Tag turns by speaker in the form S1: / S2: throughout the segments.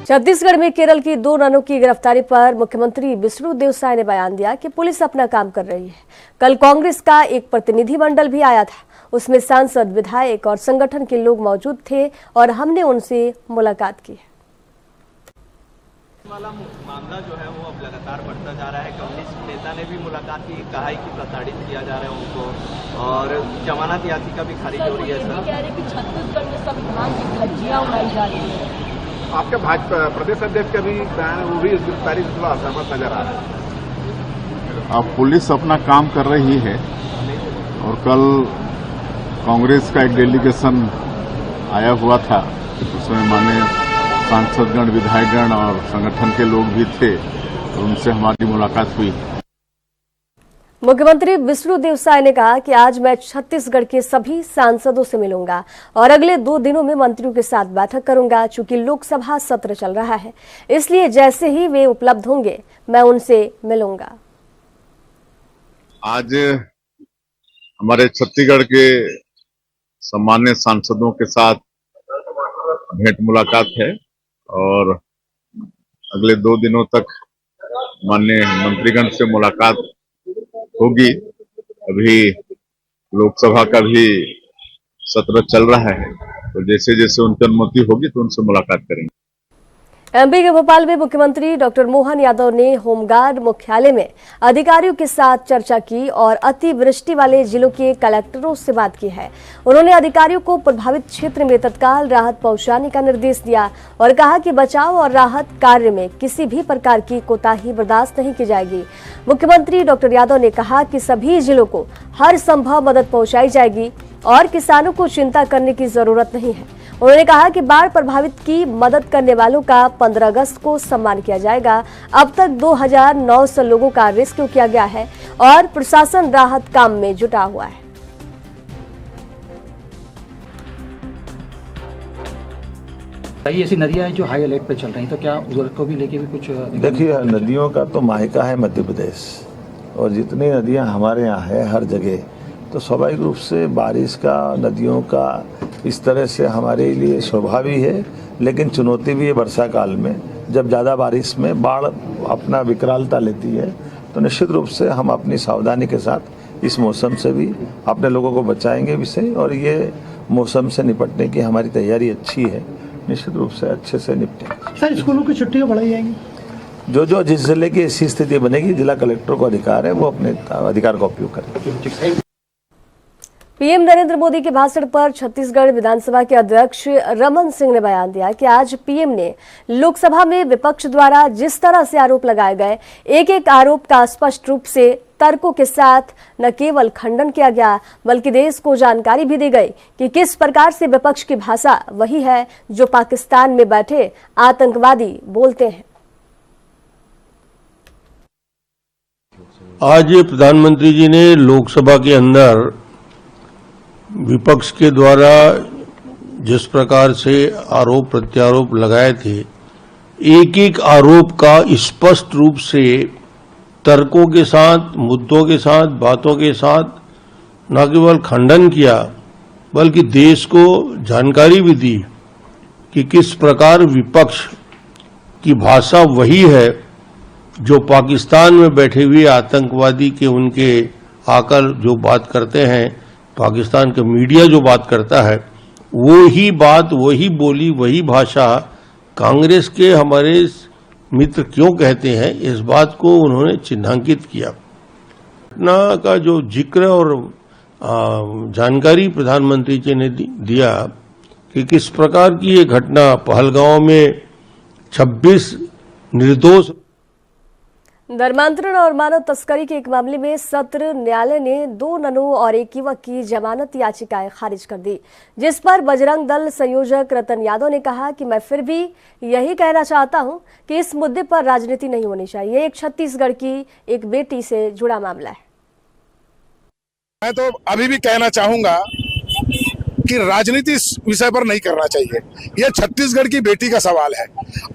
S1: छत्तीसगढ़ में केरल की 2 ननों की गिरफ्तारी पर मुख्यमंत्री विष्णुदेव साय ने बयान दिया कि पुलिस अपना काम कर रही है। कल कांग्रेस का एक प्रतिनिधिमंडल भी आया था, उसमें सांसद, विधायक और संगठन के लोग मौजूद थे और हमने उनसे मुलाकात की।
S2: वाला मामला जो है वो अब लगातार बढ़ता जा रहा है। कम्युनिस्ट नेता ने भी मुलाकात की, कहा है कि प्रताड़ित किया जा रहा है उनको और जमानत याचिका भी खारिज हो रही है। सर कह रहे हैं कि छत्तीसगढ़ में संविधान की धज्जियां उड़ाई जा रही है।
S3: आपके भाजपा प्रदेश अध्यक्ष का भी बयान, वो भी इस गिरफ्तारी से थोड़ा असहमत नजर आ रहा है।
S4: अब पुलिस अपना काम कर रही है और कल कांग्रेस का एक डेलीगेशन आया हुआ था, उसमें माननीय सांसदगण, विधायकगण और संगठन के लोग भी थे और उनसे हमारी मुलाकात हुई।
S1: मुख्यमंत्री विष्णुदेव साय ने कहा कि आज मैं छत्तीसगढ़ के सभी सांसदों से मिलूंगा और अगले 2 दिनों में मंत्रियों के साथ बैठक करूंगा। चूंकि लोकसभा सत्र चल रहा है, इसलिए जैसे ही वे उपलब्ध होंगे मैं उनसे मिलूंगा।
S4: आज हमारे छत्तीसगढ़ के सम्मान्य सांसदों के साथ भेंट मुलाकात है और अगले 2 दिनों तक माननीय मंत्रीगण से मुलाकात होगी। अभी लोकसभा का भी सत्र चल रहा है, तो जैसे जैसे उनकी अनुमति होगी तो उनसे मुलाकात करेंगे।
S1: एमपी के भोपाल में मुख्यमंत्री डॉक्टर मोहन यादव ने होमगार्ड मुख्यालय में अधिकारियों के साथ चर्चा की और अतिवृष्टि वाले जिलों के कलेक्टरों से बात की है। उन्होंने अधिकारियों को प्रभावित क्षेत्र में तत्काल राहत पहुंचाने का निर्देश दिया और कहा कि बचाव और राहत कार्य में किसी भी प्रकार की कोताही बर्दाश्त नहीं की जाएगी। मुख्यमंत्री डॉक्टर यादव ने कहा कि सभी जिलों को हर संभव मदद पहुंचाई जाएगी और किसानों को चिंता करने की जरूरत नहीं है। उन्होंने कहा कि बाढ़ प्रभावित की मदद करने वालों का 15 अगस्त को सम्मान किया जाएगा। अब तक 2900 लोगों का रेस्क्यू किया गया है और प्रशासन राहत काम में जुटा हुआ है।
S5: ऐसी नदियां हैं जो हाई अलर्ट पे चल रही हैं, तो क्या उधर को भी लेके भी कुछ?
S6: देखिए, नदियों का तो मायका है मध्य प्रदेश और जितनी नदियां हमारे यहाँ है हर जगह, तो स्वाभाविक रूप से बारिश का, नदियों का इस तरह से हमारे लिए स्वाभाविक है। लेकिन चुनौती भी है वर्षा काल में, जब ज़्यादा बारिश में बाढ़ अपना विकरालता लेती है, तो निश्चित रूप से हम अपनी सावधानी के साथ इस मौसम से भी अपने लोगों को बचाएंगे विषय, और ये मौसम से निपटने की हमारी तैयारी अच्छी है, निश्चित रूप से अच्छे से निपटेंगे।
S5: सर, स्कूलों की छुट्टियाँ बढ़ाई जाएंगी?
S6: जो जिस जिले की ऐसी स्थिति बनेगी, जिला कलेक्टर को अधिकार है, वो अपने अधिकार का उपयोग करें।
S1: पीएम नरेंद्र मोदी के भाषण पर छत्तीसगढ़ विधानसभा के अध्यक्ष रमन सिंह ने बयान दिया कि आज पीएम ने लोकसभा में विपक्ष द्वारा जिस तरह से आरोप लगाए गए, एक एक आरोप का स्पष्ट रूप से तर्कों के साथ न केवल खंडन किया गया, बल्कि देश को जानकारी भी दी गई कि किस प्रकार से विपक्ष की भाषा वही है जो पाकिस्तान में बैठे आतंकवादी बोलते हैं।
S7: आज प्रधानमंत्री जी ने लोकसभा के अंदर विपक्ष के द्वारा जिस प्रकार से आरोप प्रत्यारोप लगाए थे, एक एक आरोप का स्पष्ट रूप से तर्कों के साथ, मुद्दों के साथ, बातों के साथ न केवल खंडन किया, बल्कि देश को जानकारी भी दी कि किस प्रकार विपक्ष की भाषा वही है जो पाकिस्तान में बैठे हुए आतंकवादी के उनके आकर जो बात करते हैं, पाकिस्तान का मीडिया जो बात करता है, वो ही बात, वही बोली, वही भाषा कांग्रेस के हमारे मित्र क्यों कहते हैं, इस बात को उन्होंने चिन्हांकित किया। घटना का जो जिक्र और जानकारी प्रधानमंत्री जी ने दिया कि किस प्रकार की ये घटना पहलगांव में 26 निर्दोष
S1: धर्मांतरण और मानव तस्करी के एक मामले में सत्र न्यायालय ने 2 ननों और एक युवक की जमानत याचिकाएं खारिज कर दी, जिस पर बजरंग दल संयोजक रतन यादव ने कहा कि मैं फिर भी यही कहना चाहता हूं कि इस मुद्दे पर राजनीति नहीं होनी चाहिए। एक छत्तीसगढ़ की एक बेटी से जुड़ा मामला है।
S3: मैं तो अभी भी कहना चाहूंगा कि राजनीति इस विषय पर नहीं करना चाहिए। यह छत्तीसगढ़ की बेटी का सवाल है।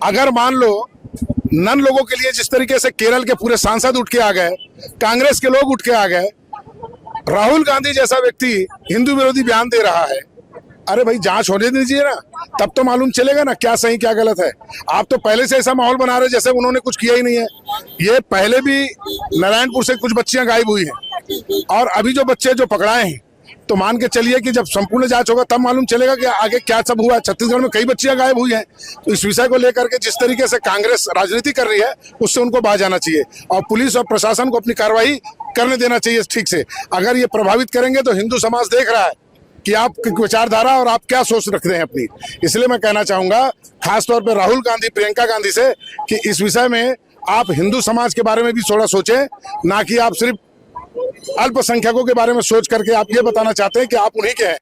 S3: अगर मान लो नन लोगों के लिए जिस तरीके से केरल के पूरे सांसद उठ के आ गए, कांग्रेस के लोग उठ के आ गए, राहुल गांधी जैसा व्यक्ति हिंदू विरोधी बयान दे रहा है, अरे भाई जांच होने दीजिए ना, तब तो मालूम चलेगा ना क्या सही क्या गलत है। आप तो पहले से ऐसा माहौल बना रहे जैसे उन्होंने कुछ किया ही नहीं है। ये पहले भी नारायणपुर से कुछ बच्चियां गायब हुई हैं और अभी जो बच्चे जो पकड़ाए हैं, तो मान के चलिए कि जब संपूर्ण जांच होगा तब मालूम चलेगा कि आगे क्या सब हुआ। छत्तीसगढ़ में कई बच्चियां गायब हुई हैं, तो इस विषय को लेकर के जिस तरीके से कांग्रेस राजनीति कर रही है उससे उनको बाहर जाना चाहिए और पुलिस और प्रशासन को अपनी कार्रवाई करने देना चाहिए ठीक से। अगर ये प्रभावित करेंगे तो हिंदू समाज देख रहा है कि आप विचारधारा और आप क्या सोच रखते हैं अपनी। इसलिए मैं कहना चाहूंगा खासतौर पर राहुल गांधी, प्रियंका गांधी से कि इस विषय में आप हिंदू समाज के बारे में भी थोड़ा सोचें, ना कि आप सिर्फ अल्पसंख्यकों के बारे में सोच करके आप ये बताना चाहते हैं कि आप उन्हीं के हैं।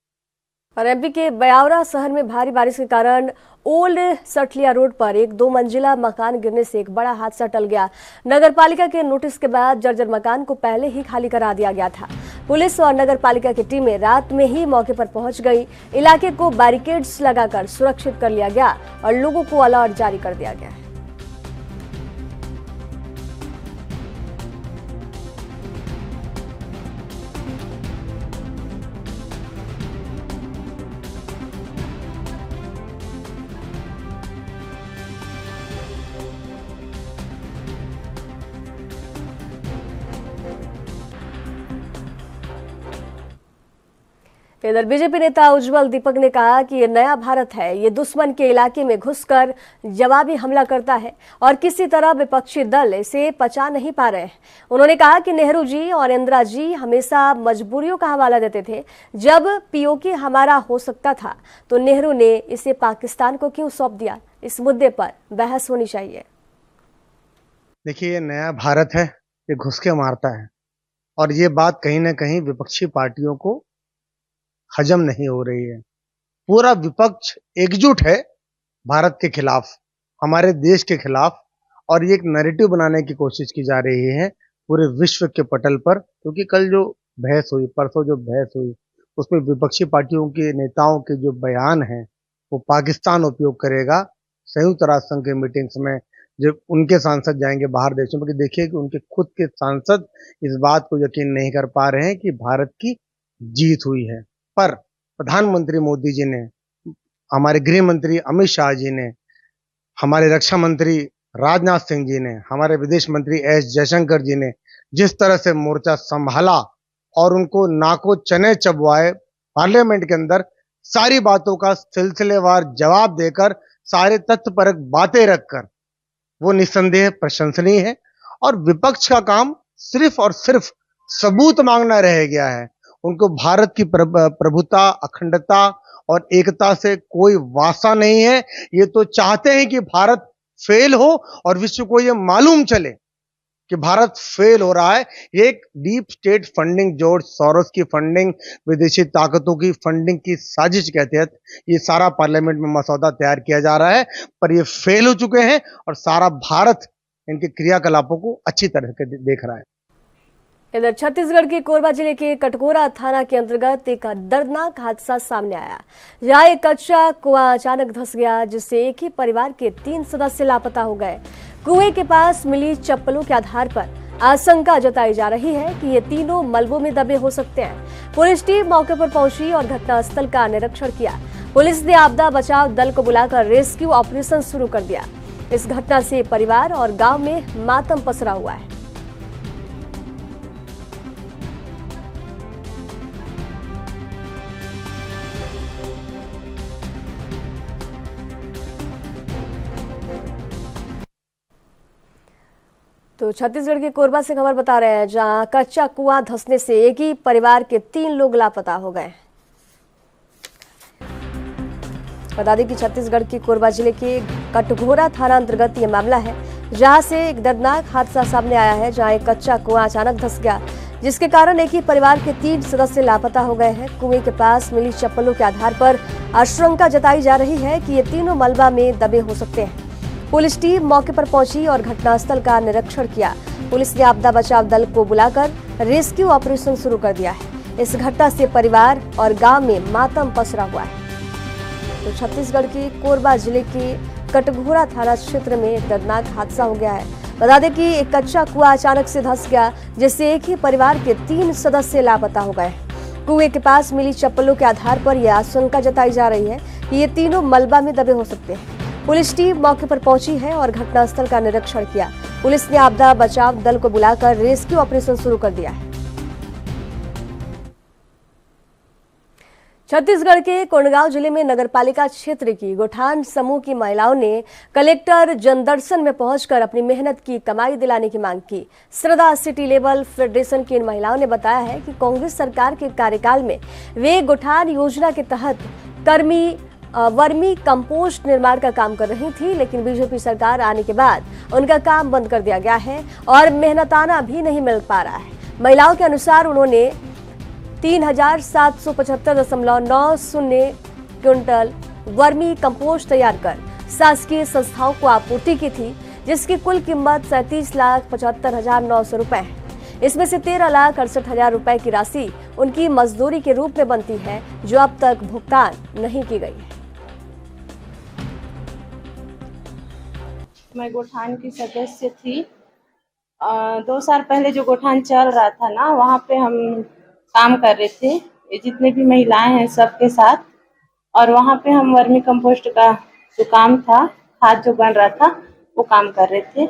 S1: और एमपी के ब्यावरा शहर में भारी बारिश के कारण ओल्ड सठलिया रोड पर एक 2 मंजिला मकान गिरने से एक बड़ा हादसा टल गया। नगर पालिका के नोटिस के बाद जर्जर मकान को पहले ही खाली करा दिया गया था। पुलिस और नगर पालिका की टीमें रात में ही मौके पर पहुंच गई। इलाके को बैरिकेड्स लगाकर सुरक्षित कर लिया गया और लोगों को अलर्ट जारी कर दिया गया है। इधर बीजेपी नेता उज्जवल दीपक ने कहा कि ये नया भारत है, ये दुश्मन के इलाके में घुसकर जवाबी हमला करता है और किसी तरह विपक्षी दल इसे पचा नहीं पा रहे हैं। उन्होंने कहा कि नेहरू जी और इंदिरा जी हमेशा मजबूरियों का हवाला देते थे। जब पीओके हमारा हो सकता था तो नेहरू ने इसे पाकिस्तान को क्यों सौंप दिया? इस मुद्दे पर बहस होनी चाहिए।
S8: देखिए, ये नया भारत है, ये घुस के मारता है और ये बात कहीं ना कहीं विपक्षी पार्टियों को हजम नहीं हो रही है। पूरा विपक्ष एकजुट है भारत के खिलाफ, हमारे देश के खिलाफ, और ये एक नैरेटिव बनाने की कोशिश की जा रही है पूरे विश्व के पटल पर। क्योंकि कल जो बहस हुई, परसों जो बहस हुई, उसमें विपक्षी पार्टियों के नेताओं के जो बयान हैं वो पाकिस्तान उपयोग करेगा। संयुक्त राष्ट्र संघ के मीटिंग्स में जब उनके सांसद जाएंगे बाहर देशों में, देखिए कि उनके खुद के सांसद इस बात को यकीन नहीं कर पा रहे हैं कि भारत की जीत हुई है। पर प्रधानमंत्री मोदी जी ने, हमारे गृह मंत्री अमित शाह जी ने, हमारे रक्षा मंत्री राजनाथ सिंह जी ने, हमारे विदेश मंत्री एस जयशंकर जी ने जिस तरह से मोर्चा संभाला और उनको नाको चने चबवाए पार्लियामेंट के अंदर, सारी बातों का सिलसिलेवार जवाब देकर, सारे तथ्यपरक बातें रखकर, वो निस्संदेह प्रशंसनीय है। और विपक्ष का काम सिर्फ और सिर्फ सबूत मांगना रह गया है। उनको भारत की प्रभुता, अखंडता और एकता से कोई वास्ता नहीं है। ये तो चाहते हैं कि भारत फेल हो और विश्व को ये मालूम चले कि भारत फेल हो रहा है। ये एक deep state funding, George Soros की फंडिंग, विदेशी ताकतों की फंडिंग की साजिश के तहत ये सारा पार्लियामेंट में मसौदा तैयार किया जा रहा है, पर ये फेल हो चुके हैं और सारा भारत इनके क्रियाकलापों को अच्छी तरह से देख रहा है।
S1: इधर छत्तीसगढ़ के कोरबा जिले के कटघोरा थाना के अंतर्गत एक दर्दनाक हादसा सामने आया, जहां एक कच्चा कुआं अचानक धंस गया, जिससे एक ही परिवार के 3 सदस्य लापता हो गए। कुएं के पास मिली चप्पलों के आधार पर आशंका जताई जा रही है कि ये तीनों मलबों में दबे हो सकते हैं। पुलिस टीम मौके पर पहुंची और घटनास्थल का निरीक्षण किया। पुलिस ने आपदा बचाव दल को बुलाकर रेस्क्यू ऑपरेशन शुरू कर दिया। इस घटना से परिवार और गांव में मातम पसरा हुआ है। तो छत्तीसगढ़ के कोरबा से खबर बता रहे हैं, जहां कच्चा कुआं धंसने से एक ही परिवार के 3 लोग लापता हो गए। बता दें कि छत्तीसगढ़ के कोरबा जिले के कटघोरा थाना अंतर्गत ये मामला है, जहां से एक दर्दनाक हादसा सामने आया है, जहां एक कच्चा कुआं अचानक धंस गया, जिसके कारण एक ही परिवार के 3 सदस्य लापता हो गए हैं। कुएं के पास मिली चप्पलों के आधार पर आशंका जताई जा रही है कि ये तीनों मलबा में दबे हो सकते हैं। पुलिस टीम मौके पर पहुंची और घटनास्थल का निरीक्षण किया। पुलिस ने आपदा बचाव दल को बुलाकर रेस्क्यू ऑपरेशन शुरू कर दिया है। इस घटना से परिवार और गांव में मातम पसरा हुआ है। तो छत्तीसगढ़ के कोरबा जिले के कटघोरा थाना क्षेत्र में दर्दनाक हादसा हो गया है। बता दें कि एक कच्चा कुआं अचानक से धंस गया, जिससे एक ही परिवार के 3 सदस्य लापता हो गए। कुएं के पास मिली चप्पलों के आधार पर यह आशंका जताई जा रही है कि ये तीनों मलबा में दबे हो सकते हैं। पुलिस टीम मौके पर पहुंची है और घटनास्थल का निरीक्षण किया। पुलिस ने आपदा बचाव दल को बुलाकर रेस्क्यू ऑपरेशन शुरू कर दिया है। छत्तीसगढ़ के कोंडागांव जिले में नगरपालिका क्षेत्र की गोठान समूह की महिलाओं ने कलेक्टर जनदर्शन में पहुंचकर अपनी मेहनत की कमाई दिलाने की मांग की। श्रद्धा सिटी लेवल फेडरेशन की इन महिलाओं ने बताया है कि कांग्रेस सरकार के कार्यकाल में वे गोठान योजना के तहत वर्मी कंपोस्ट निर्माण का काम कर रही थी, लेकिन बीजेपी सरकार आने के बाद उनका काम बंद कर दिया गया है और मेहनताना भी नहीं मिल पा रहा है। महिलाओं के अनुसार उन्होंने 3775.90 क्विंटल वर्मी कंपोस्ट तैयार कर शासकीय संस्थाओं को आपूर्ति की थी, जिसकी कुल कीमत 37,75,900 रुपए है। इसमें से 13,68,000 रुपए की राशि उनकी मजदूरी के रूप में बनती है, जो अब तक भुगतान नहीं की गई है।
S9: मैं गोठान की सदस्य थी। 2 साल पहले जो गोठान चल रहा था ना, वहाँ पे हम काम कर रहे थे, ये जितने भी महिलाएं हैं सबके साथ, और वहाँ पे हम वर्मी कंपोस्ट का जो काम था, खाद जो बन रहा था, वो काम कर रहे थे।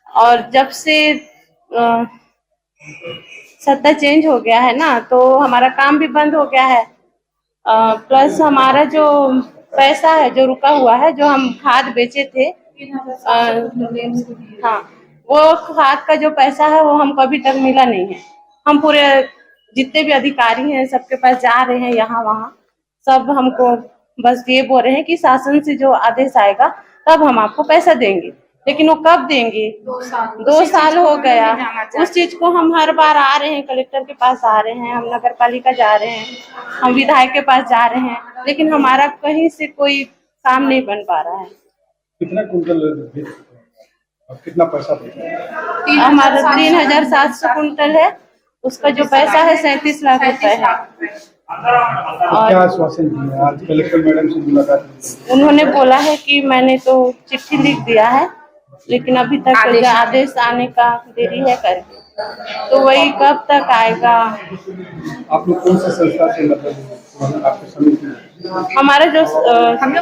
S9: और जब से सत्ता चेंज हो गया है ना, तो हमारा काम भी बंद हो गया है। प्लस हमारा जो पैसा है जो रुका हुआ है, जो हम खाद बेचे थे, हाँ, वो खाद का जो पैसा है वो हमको अभी तक मिला नहीं है। हम पूरे जितने भी अधिकारी हैं सबके पास जा रहे हैं, यहाँ वहाँ, सब हमको बस ये बोल रहे हैं कि शासन से जो आदेश आएगा तब हम आपको पैसा देंगे, लेकिन वो कब देंगे? 2 साल हो गया। उस चीज को हम हर बार आ रहे हैं, कलेक्टर के पास आ रहे हैं, हम नगर पालिका जा रहे हैं, हम विधायक के पास जा रहे हैं, लेकिन हमारा कहीं से कोई काम नहीं बन पा रहा है।
S10: कितना कुंटल कितना पैसा?
S9: हमारा 3,700 कुंटल है, उसका जो पैसा है 37 लाख रुपए है।
S10: क्या आश्वासन दिया आज कलेक्टर मैडम से मुलाकात?
S9: उन्होंने बोला है कि मैंने तो चिट्ठी लिख दिया है, लेकिन अभी तक आदेश आने का देरी है करके, तो वही कब तक आएगा?
S10: आप लोग कौन सा संस्था से, मतलब आपके समिति?
S9: हमारा जो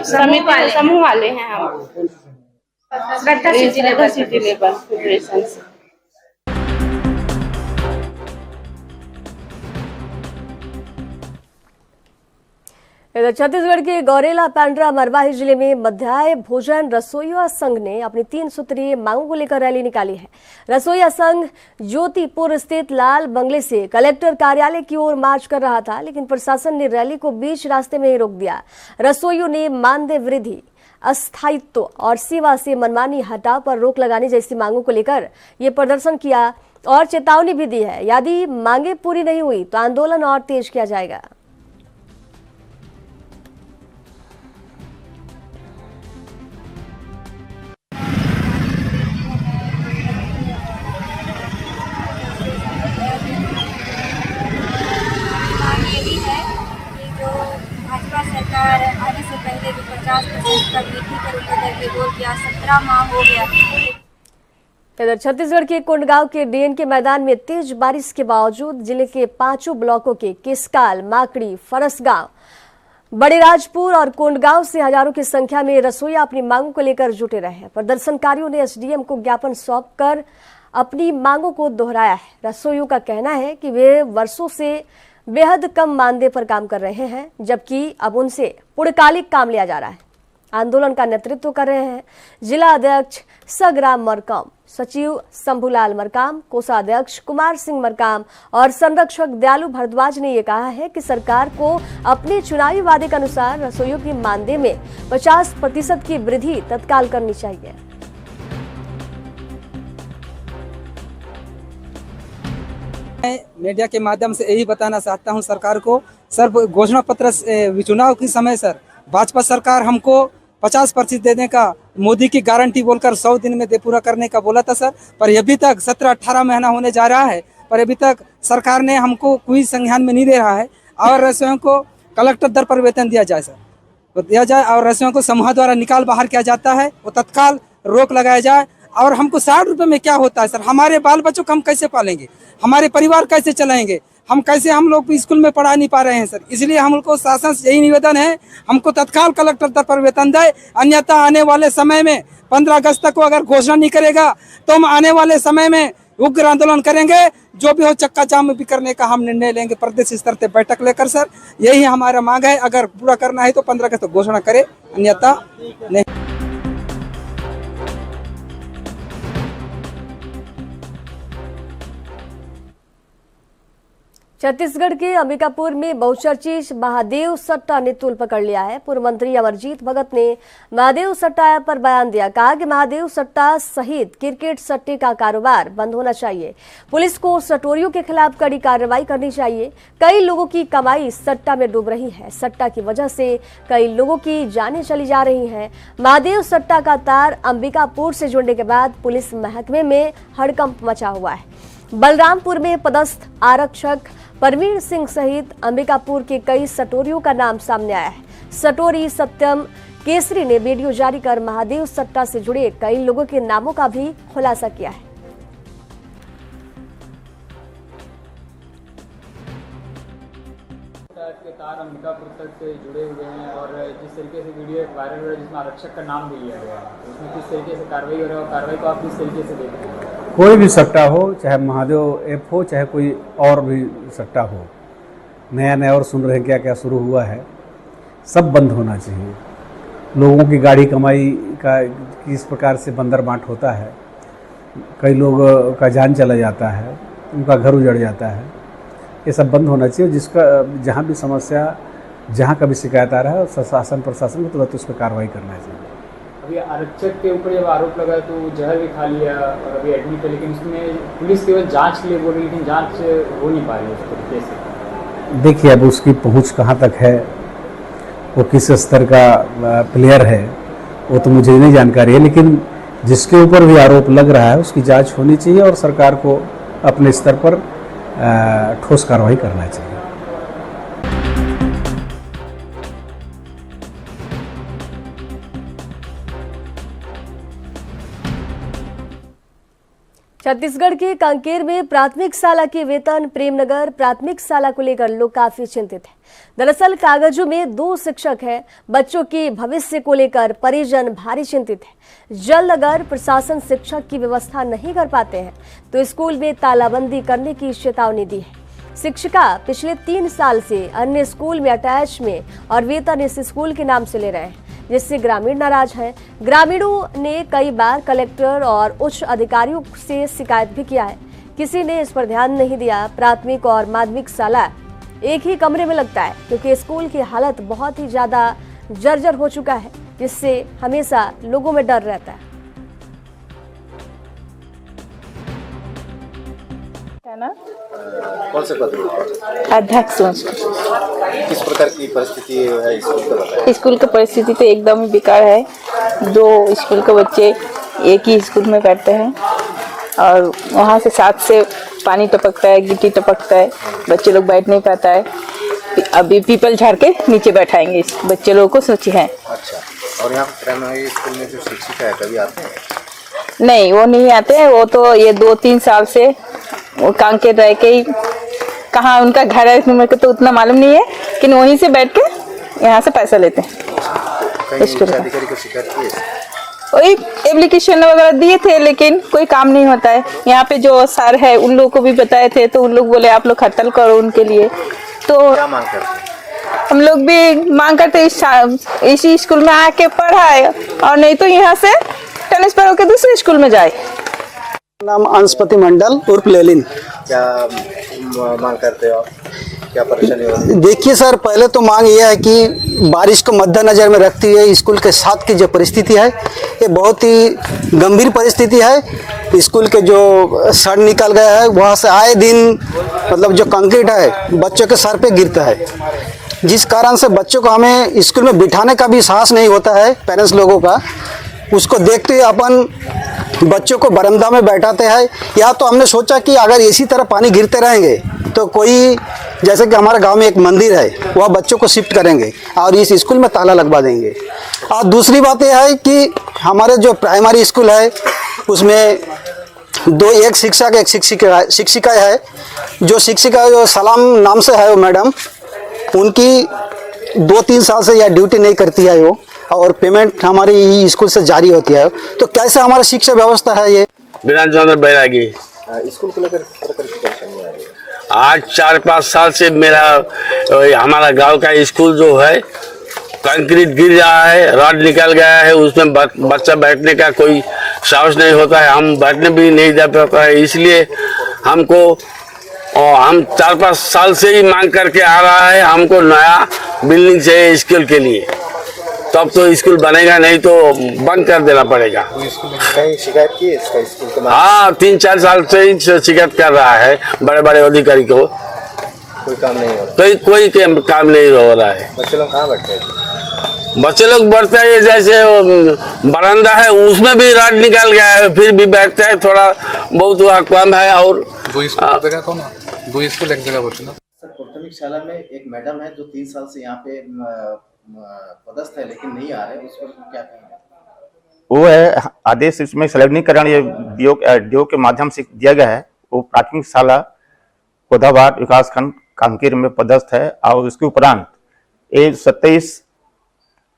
S9: समिति समूह वाले हैं, हम श्रद्धा सिटी लेवल फेडरेशन से।
S1: इधर छत्तीसगढ़ के गौरेला पेंड्रा मरवाही जिले में मध्याह्न भोजन रसोइया संघ ने अपनी 3 सूत्रीय मांगों को लेकर रैली निकाली है। रसोइया संघ ज्योतिपुर स्थित लाल बंगले से कलेक्टर कार्यालय की ओर मार्च कर रहा था, लेकिन प्रशासन ने रैली को बीच रास्ते में ही रोक दिया। रसोइयों ने मानदेय वृद्धि, अस्थायित्व और सेवा से मनमानी हटाव पर रोक लगाने जैसी मांगों को लेकर ये प्रदर्शन किया और चेतावनी भी दी है, यदि मांगे पूरी नहीं हुई तो आंदोलन और तेज किया जाएगा।
S11: भाजपा सरकार आने से पहले जो 50% तक वृद्धि कर दर के बोल किया, 17 माह हो गया।
S1: इधर छत्तीसगढ़ के कोंडागांव के डीएन के मैदान में तेज बारिश के बावजूद जिले के 5 ब्लॉकों के किसकाल, माकड़ी, फरसगांव, बड़े राजपुर और कोंडागांव से हजारों की संख्या में रसोइया अपनी मांगों को लेकर जुटे रहे। प्रदर्शनकारियों ने एसडीएम को ज्ञापन सौंपकर अपनी मांगों को दोहराया है। रसोइयों का कहना है कि वे वर्षों से बेहद कम मानदेय पर काम कर रहे हैं, जबकि अब उनसे पूर्णकालिक काम लिया जा रहा है। आंदोलन का नेतृत्व कर रहे हैं जिला अध्यक्ष सग्राम मरकाम, सचिव शंभूलाल मरकाम, कोषाध्यक्ष कुमार सिंह मरकाम और संरक्षक दयालु भारद्वाज ने यह कहा है कि सरकार को अपने चुनावी वादे के अनुसार रसोइयों की मानदेय में 50% की वृद्धि तत्काल करनी चाहिए।
S12: मैं मीडिया के माध्यम से यही बताना चाहता हूं सरकार को, सर घोषणा पत्र चुनाव के समय सर भाजपा सरकार हमको 50% देने का मोदी की गारंटी बोलकर 100 दिन में पूरा करने का बोला था सर, पर अभी तक 17-18 महीना होने जा रहा है, पर अभी तक सरकार ने हमको कोई संज्ञान में नहीं दे रहा है। और रसोइयों को कलेक्टर दर पर वेतन दिया जाए सर, तो दिया जाए, और रसोइयों को समूह द्वारा निकाल बाहर किया जाता है, वो तत्काल रोक लगाया जाए। और हमको 60 रुपये में क्या होता है सर? हमारे बाल बच्चों को हम कैसे पालेंगे? हमारे परिवार कैसे चलाएंगे? हम कैसे हम लोग स्कूल में पढ़ा नहीं पा रहे हैं सर। इसलिए हम लोग को शासन से यही निवेदन है, हमको तत्काल कलेक्टर स्तर पर वेतन दे, अन्यथा आने वाले समय में 15 अगस्त तक को अगर घोषणा नहीं करेगा तो हम आने वाले समय में उग्र आंदोलन करेंगे। जो भी हो चक्का जाम भी करने का हम निर्णय लेंगे प्रदेश स्तर से बैठक लेकर सर। यही हमारा मांग है, अगर पूरा करना है तो 15 अगस्त तक घोषणा करे, अन्यथा नहीं।
S1: छत्तीसगढ़ के अंबिकापुर में बहुचर्चित महादेव सट्टा ने तूल पकड़ लिया है। पूर्व मंत्री अमरजीत भगत ने महादेव सट्टा पर बयान दिया, कहा कि महादेव सट्टा सहित क्रिकेट सट्टे का कारोबार बंद होना चाहिए। पुलिस को सटोरियों के खिलाफ कड़ी कार्रवाई करनी चाहिए। कई लोगों की कमाई सट्टा में डूब रही है। सट्टा की वजह से कई लोगों की जानें चली जा रही हैं। महादेव सट्टा का तार अंबिकापुर से जुड़ने के बाद पुलिस महकमे में हड़कंप मचा हुआ है। बलरामपुर में पदस्थ आरक्षक परवीर सिंह सहित अंबिकापुर के कई सटोरियों का नाम सामने आया है। सटोरी सत्यम केसरी ने वीडियो जारी कर महादेव सट्टा से जुड़े कई लोगों के नामों का भी खुलासा किया है।
S13: के तार अंबिकापुर तक से जुड़े हुए हैं और जिस तरीके से वीडियो वायरल हो रहा है जिसमें आरक्षक का नाम भी लिया गया है, उसमें किस तरीके से कार्रवाई हो रही है और कार्रवाई को आप किस तरीके से देख रहे हैं?
S10: कोई भी सट्टा हो, चाहे महादेव ऐप हो, चाहे कोई और भी सट्टा हो, नया नया और सुन रहे हैं क्या क्या शुरू हुआ है, सब बंद होना चाहिए। लोगों की गाड़ी कमाई का किस प्रकार से बंदर बांट होता है, कई लोग का जान चला जाता है, उनका घर उजड़ जाता है, ये सब बंद होना चाहिए। जिसका जहाँ भी समस्या, जहाँ कभी शिकायत आ रहा है, शासन प्रशासन को तुरंत उस पर कार्रवाई करना चाहिए।
S13: अभी आरक्षक के ऊपर जब आरोप लगा तो जहर भी खा लिया और अभी एडमिट है, लेकिन उसमें पुलिस केवल जांच के लिए बोल रही है, लेकिन जांच हो नहीं पा रही है उस तरीके से।
S10: देखिए, अब उसकी पहुंच कहाँ तक है, वो किस स्तर का प्लेयर है, वो तो मुझे नहीं जानकारी है, लेकिन जिसके ऊपर भी आरोप लग रहा है उसकी जांच होनी चाहिए और सरकार को अपने स्तर पर ठोस कार्रवाई करना चाहिए।
S1: छत्तीसगढ़ के कांकेर में प्राथमिक शाला के वेतन प्रेमनगर प्राथमिक शाला को लेकर लोग काफी चिंतित हैं। दरअसल कागजों में 2 शिक्षक हैं। बच्चों के भविष्य को लेकर परिजन भारी चिंतित हैं। जल्द अगर प्रशासन शिक्षक की व्यवस्था नहीं कर पाते हैं तो स्कूल में तालाबंदी करने की चेतावनी दी है। शिक्षिका पिछले 3 साल से अन्य स्कूल में अटैच में और वेतन इस स्कूल के नाम से ले रहे हैं, जिससे ग्रामीण नाराज हैं। ग्रामीणों ने कई बार कलेक्टर और उच्च अधिकारियों से शिकायत भी किया है, किसी ने इस पर ध्यान नहीं दिया। प्राथमिक और माध्यमिक शाला एक ही कमरे में लगता है क्योंकि स्कूल की हालत बहुत ही ज्यादा जर्जर हो चुका है, जिससे हमेशा लोगों में डर रहता है।
S14: ना
S15: कौन से पद?
S14: अध्यक्ष।
S15: किस प्रकार की परिस्थिति है स्कूल का बताएं?
S14: स्कूल की परिस्थिति तो एकदम ही बेकार है। 2 स्कूल के बच्चे एक ही स्कूल में पढ़ते हैं और वहाँ से 7 से पानी टपकता है, गिट्टी टपकता है, बच्चे लोग बैठ नहीं पाता है। अभी पीपल झाड़ के नीचे बैठाएंगे इस बच्चे लोगों को सोची है।
S15: अच्छा, और यहाँ प्राइमरी स्कूल में जो शिक्षिका है कभी आते हैं?
S14: नहीं, वो नहीं आते हैं। वो तो ये 2-3 साल से वो कांकेर रह के ही, कहाँ उनका घर है मेरे को तो उतना मालूम नहीं है, लेकिन वहीं से बैठ के यहाँ से पैसा लेते हैं।
S15: अधिकारी को शिकायत की है?
S14: वही एप्लीकेशन वगैरह दिए थे, लेकिन कोई काम नहीं होता है। यहाँ पे जो सर है उन लोगों को भी बताए थे तो उन लोग बोले आप लोग हड़ताल करो उनके लिए। तो
S15: क्या मांग करते हैं?
S14: हम लोग भी मांग करते इसी स्कूल में आके पढ़ाए और नहीं तो यहाँ से ट्रांसफर होकर दूसरे स्कूल में जाए।
S16: नाम अंशपति मंडल उर्फ लेलिन।
S15: क्या मांग करते हो, क्या परेशानी हो रही है?
S16: देखिए सर, पहले तो मांग ये है कि बारिश को मद्देनजर में रखते हुए स्कूल के साथ की जो परिस्थिति है ये बहुत ही गंभीर परिस्थिति है। स्कूल के जो सड़ निकल गया है, वहाँ से आए दिन मतलब जो कंक्रीट है बच्चों के सर पे गिरता है, जिस कारण से बच्चों को हमें स्कूल में बिठाने का भी साहस नहीं होता है पेरेंट्स लोगों का। उसको देखते हुए अपन बच्चों को बरामदा में बैठाते हैं, या तो हमने सोचा कि अगर इसी तरह पानी गिरते रहेंगे तो कोई, जैसे कि हमारे गांव में एक मंदिर है, वह बच्चों को शिफ्ट करेंगे और इस स्कूल में ताला लगवा देंगे। और दूसरी बात यह है कि हमारे जो प्राइमरी स्कूल है उसमें एक शिक्षक एक शिक्षिका है। जो शिक्षिका जो सलाम नाम से है वो मैडम, उनकी 2-3 साल से यह ड्यूटी नहीं करती है वो, और पेमेंट हमारी स्कूल से जारी होती है। तो कैसे हमारा शिक्षा व्यवस्था है ये?
S17: विरान चंद्र बैरागी।
S15: स्कूल को लेकर परेशानी आ रही है।
S17: आज 4-5 साल से हमारा गांव का स्कूल जो है कंक्रीट गिर रहा है, रॉड निकल गया है, उसमें बच्चा बैठने का कोई साहस नहीं होता है, हम बैठने भी नहीं जा पाता है। इसलिए हमको हम 4-5 साल से ही मांग करके आ रहा है, हमको नया बिल्डिंग चाहिए स्कूल के लिए, तब तो स्कूल बनेगा, नहीं तो बंद कर देना पड़ेगा।
S15: कहीं शिकायत की है इसका स्कूल के?
S17: हाँ, 3-4 साल से ही शिकायत कर रहा है बड़े बड़े अधिकारी को,
S15: कोई काम नहीं हो रहा।
S17: कोई काम नहीं हो रहा है।
S15: बच्चे लोग कहाँ बैठते हैं?
S17: बच्चे लोग बैठते हैं जैसे बरामदा है, उसमें भी रॉड निकल गया है, फिर भी बैठते हैं, थोड़ा बहुत वहाँ कम है। और
S18: दो स्कूल एक जगह बच्चे ना।
S15: सर, प्राथमिक शाला में एक मैडम है जो 3 साल से यहाँ पे पदस्थ है लेकिन नहीं आ रहे, उस पर क्या कहेंगे?
S19: वो है आदेश, इसमें संलग्नीकरण ये डीओ के माध्यम से दिया गया है। वो प्राथमिक शाला कोधाबाद विकास खंड कांकेर में पदस्थ है, और उसके उपरांत 27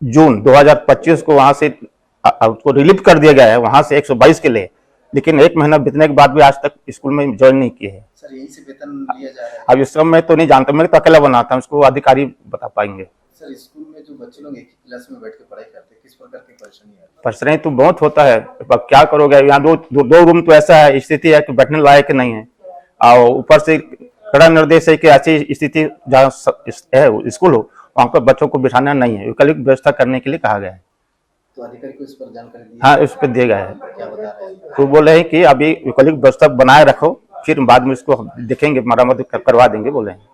S19: जून 2025 को वहां से उसको रिलीव कर दिया गया है, वहां से 122 के लिए, लेकिन 1 महीना बीतने के बाद भी आज तक स्कूल में ज्वाइन नहीं किए हैं।
S15: सर, यहीं से वेतन लिया जा रहा है?
S19: अब इस समय मैं तो नहीं जानता, मैं तो अकेला बनाता हूँ, उसको अधिकारी बता पाएंगे।
S15: सर, स्कूल में जो बच्चे लोग एक ही क्लास में बैठ के पढ़ाई करते हैं, किस प्रकार की परेशानी है?
S19: परेशानी तो बहुत होता है, अब क्या करोगे, यहाँ दो रूम तो ऐसा है, स्थिति है कि बैठने लायक नहीं है, और ऊपर से कड़ा निर्देश है कि ऐसी स्थिति जहाँ है स्कूल हो वहाँ पर बच्चों को बिठाना नहीं है, वैकल्पिक व्यवस्था करने के लिए कहा गया है।
S15: तो अधिकारी को इस पर जानकारी दी?
S19: हाँ, इस पर दिया गया है।
S15: क्या बता रहे हैं?
S19: तो बोले हैं कि अभी वैकल्पिक व्यवस्था बनाए रखो, फिर बाद में इसको देखेंगे, मरम्मत करवा देंगे बोले हैं।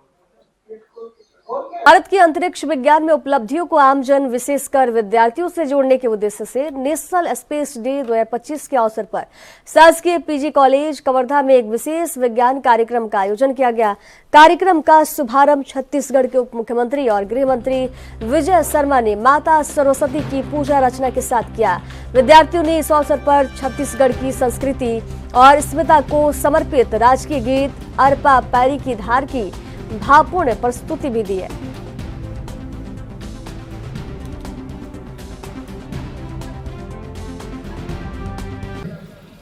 S1: भारत की अंतरिक्ष विज्ञान में उपलब्धियों को आमजन विशेषकर विद्यार्थियों से जोड़ने के उद्देश्य से नेशनल स्पेस डे 2025 के अवसर पर शासकीय पीजी कॉलेज कवर्धा में एक विशेष विज्ञान कार्यक्रम का आयोजन किया गया। कार्यक्रम का शुभारंभ छत्तीसगढ़ के उप मुख्यमंत्री और गृह मंत्री विजय शर्मा ने माता सरस्वती की पूजा अर्चना के साथ किया। विद्यार्थियों ने इस अवसर पर छत्तीसगढ़ की संस्कृति और अस्मिता को समर्पित राजकीय गीत अरपा पैरी की धार की भावपूर्ण प्रस्तुति भी दी है।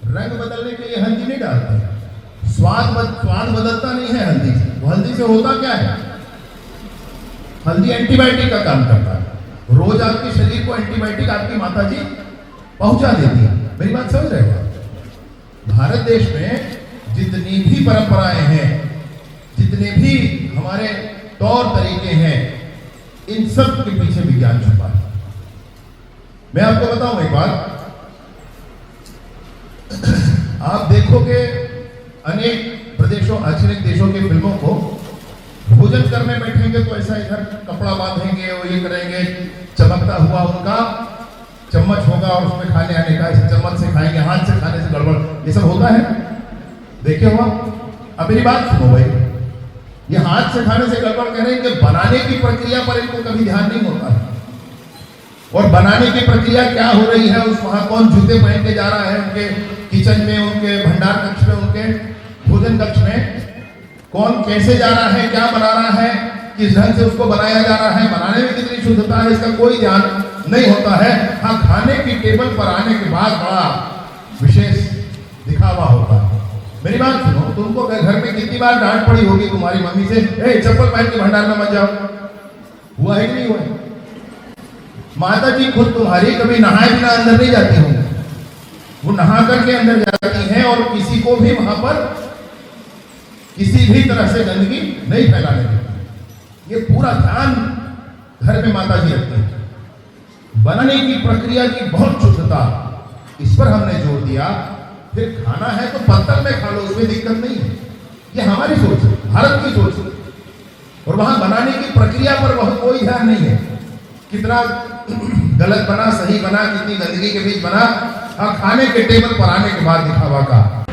S20: रंग बदलने के लिए हल्दी नहीं डालते, स्वाद बदलता नहीं है हल्दी से। वो हल्दी से होता क्या है? हल्दी एंटीबायोटिक का काम करता है। रोज आपके शरीर को एंटीबायोटिक आपकी माता जी पहुंचा देती है। मेरी बात समझ रहे हो? भारत देश में जितनी भी परंपराएं हैं, जितने भी हमारे तौर तरीके हैं, इन सब के पीछे विज्ञान छुपा है। मैं आपको बताऊं एक बात, आप देखोगे अनेक प्रदेशों, अनेक देशों के फिल्मों को, भोजन करने बैठेंगे तो ऐसा इधर कपड़ा बांधेंगे और ये करेंगे, चमकता हुआ उनका चम्मच होगा और उसमें खाने आने का, ऐसे चम्मच से खाएंगे, हाथ से खाने से गड़बड़, ये सब होता है, देखे हो आप? अब मेरी बात सुनो भाई, ये हाथ से खाने से गड़बड़ कह रहे हैं कि बनाने की प्रक्रिया पर इनको कभी ध्यान नहीं होता है। और बनाने की प्रक्रिया क्या हो रही है, उस वहां कौन जूते पहन के जा रहा है, उनके किचन में, उनके भंडार कक्ष में, उनके भोजन कक्ष में कौन कैसे जा रहा है, क्या बना रहा है, किस ढंग से उसको बनाया जा रहा है, बनाने में कितनी शुद्धता है, इसका कोई ध्यान नहीं होता है। हाँ, खाने की टेबल पर आने के बाद बड़ा विशेष दिखावा होता है। मेरी बात सुनो, तुमको घर में कितनी बार डांट पड़ी होगी तुम्हारी मम्मी से, चप्पल पहन के भंडार में मत जाओ, हुआ है कि नहीं हुआ है? माता जी खुद तुम्हारी कभी नहाए बिना अंदर नहीं जाती होंगी, वो नहा करके अंदर जाती हैं और किसी को भी वहां पर किसी भी तरह से गंदगी नहीं फैलाने देती। ये पूरा ध्यान घर में माता जी रखते हैं। बनाने की प्रक्रिया की बहुत शुद्धता, इस पर हमने जोर दिया। फिर खाना है तो पत्तल में खा लो, उसमें दिक्कत नहीं है। ये हमारी सोच है, भारत की सोच है। और वहां बनाने की प्रक्रिया पर बहुत कोई ध्यान नहीं है, कितना गलत बना, सही बना, कितनी गंदगी के बीच बना। हाँ, खाने के टेबल पर आने के बाद दिखावा का